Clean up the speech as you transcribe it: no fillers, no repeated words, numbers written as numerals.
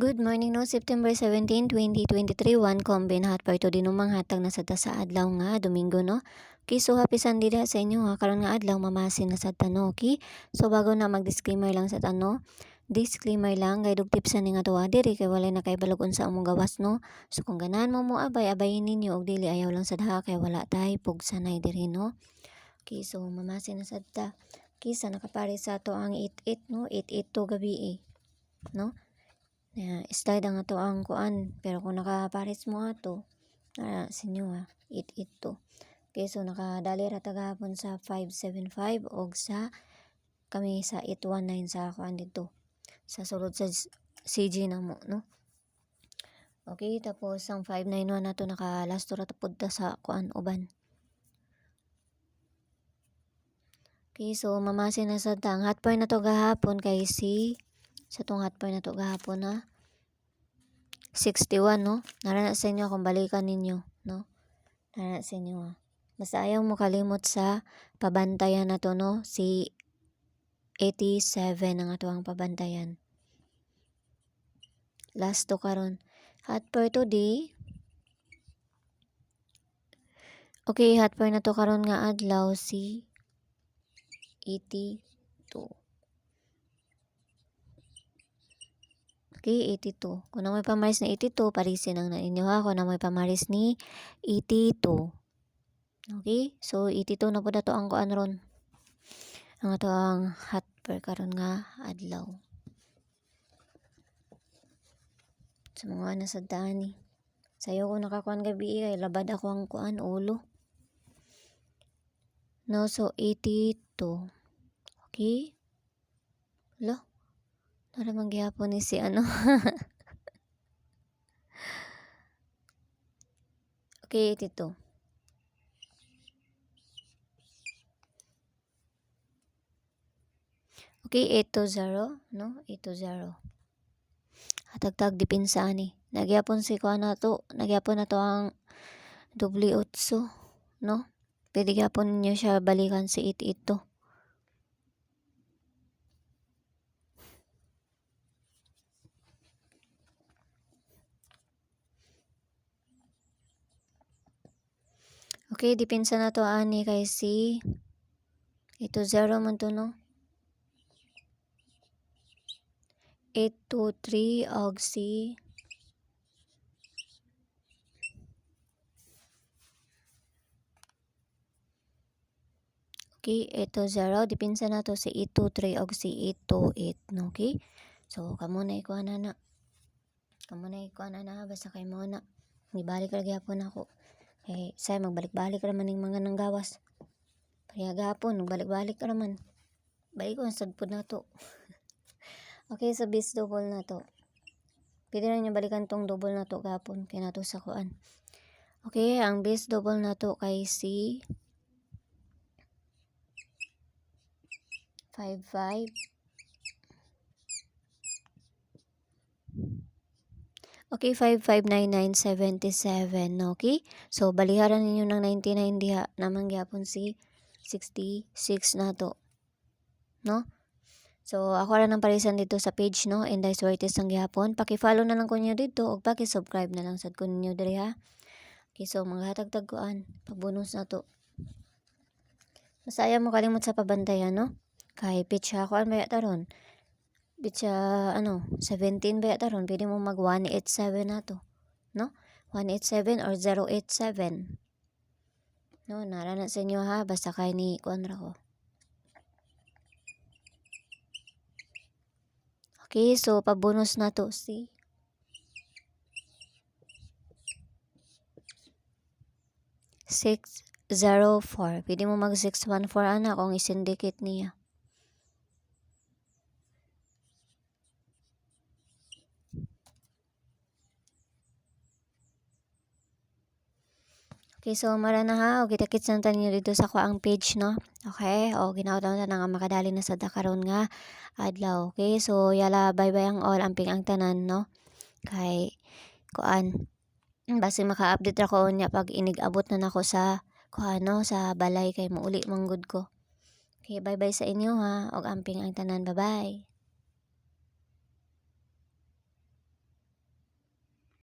Good morning no, September 17, 2023, one combine hat pa ito dinumang hatag na sa adlaw nga, Domingo no. Okay, so happy Sunday sa inyo ha, karon nga adlaw mamasin na sa tano, okay? So bago na mag-disclaimer lang sa tano, disclaimer lang, kay tipsan ni nga tuwa diri kay walay na kay balogon sa among gawas no. So kung ganahan mo abayin ninyo og dili ayaw lang sa daha kay wala tay pugsanay diri no. Okay, so mamasin na sa ta. Kisa nakapare sa to ang 88 no, 882 gabi no. Slide ang ato ang kuan pero kung nakapares mo ato sinyo 882. Okay, so nakadali ra tagahapon sa 575 og sa kami sa 819 sa kuan dito sa sulod sa CG na mo no. Okay, tapos ang 591 nato nakalasto ra pud ta sa kuan uban. Okay, so mamasin na sa tang hot point na to gahapon kay si sa tong hot point na to gahapon na 61 no. Narana sa inyo kung balikan ninyo no. Narana sa inyo basta ayaw mo kalimot sa pabantayan na to no. Si 87 ang ato ang pabantayan. Last to karon. Hot point today. Okay, hot point na to karon nga adlaw si 82. Okay, 82. Kung na may pamaris na 82, parisin ang na inyo ha. Kung na may pamaris ni 82. Okay, so 82 na po na to ang kuan ron. Ang ato ang hot per karon nga adlaw. Sa mga nasa dani. Sayo ko nakakuan gabi kay labad ako ang kuan ulo. No, so 82. Okay? Lo. Para manggihapon ni si ano. Okay, 82. Okay, 820, no? 820. Hatagtag dipinsa ni. Nagyapon si kuan na to ang W8, no? Pwede gyapon niyo siya balikan si 88. Okay, dipinsa na to ani kay si 80 man to no. 823 og si okay, 80 dipinsa na to si 823 og si 828 no. Okay, so kamo na ikuan na basta kay mo na ibalik ra gyapon ako. Eh, say magbalik-balik raman ning mga nanggawas. Kaya gahapon magbalik-balik raman. Balik ko sad pud na to. Okay, so bis double na to. Pwede na niyo balikan tong double na to gahapon kay nato sa kuan. Okay, ang bis double na to kay si 55. Okay, 559977, okay? So, baliharan ninyo ng 99 diha. Naman gyapon si 66 na to. No? So, ako rin ang parisan dito sa page, no? And I swear this ang gyapon. Paki-follow na lang ko niyo dito o paki-subscribe na lang sad ko ninyo diri ha. Okay, so maghatag-tag kuan. Pagbonus na to. Masaya mo kalimot sa pabantayan, no? Kay pitcha kuan baya taron. Bitsa 17 ba taron pwede mo mag 187 na to no 187 or 087 no narana sa inyo ha basta kay ni kuan ra ko. Okay, so pabonus na to si 604 pwede mo mag 614 ana kung isindicate niya. Okay, so mara na ha. O kita-kits na tayo dito sa kuang page, no? Okay, o ginawa na nga makadali na sa dakaron nga adlaw. Okay, so yala bye-bye ang all amping ang tanan, no? Kay kuan basi maka-update ra ko nya pag inig-abot na nako sa kuan no sa balay kay mauli manggod ko. Okay, bye-bye sa inyo ha. Og amping ang tanan. Bye-bye.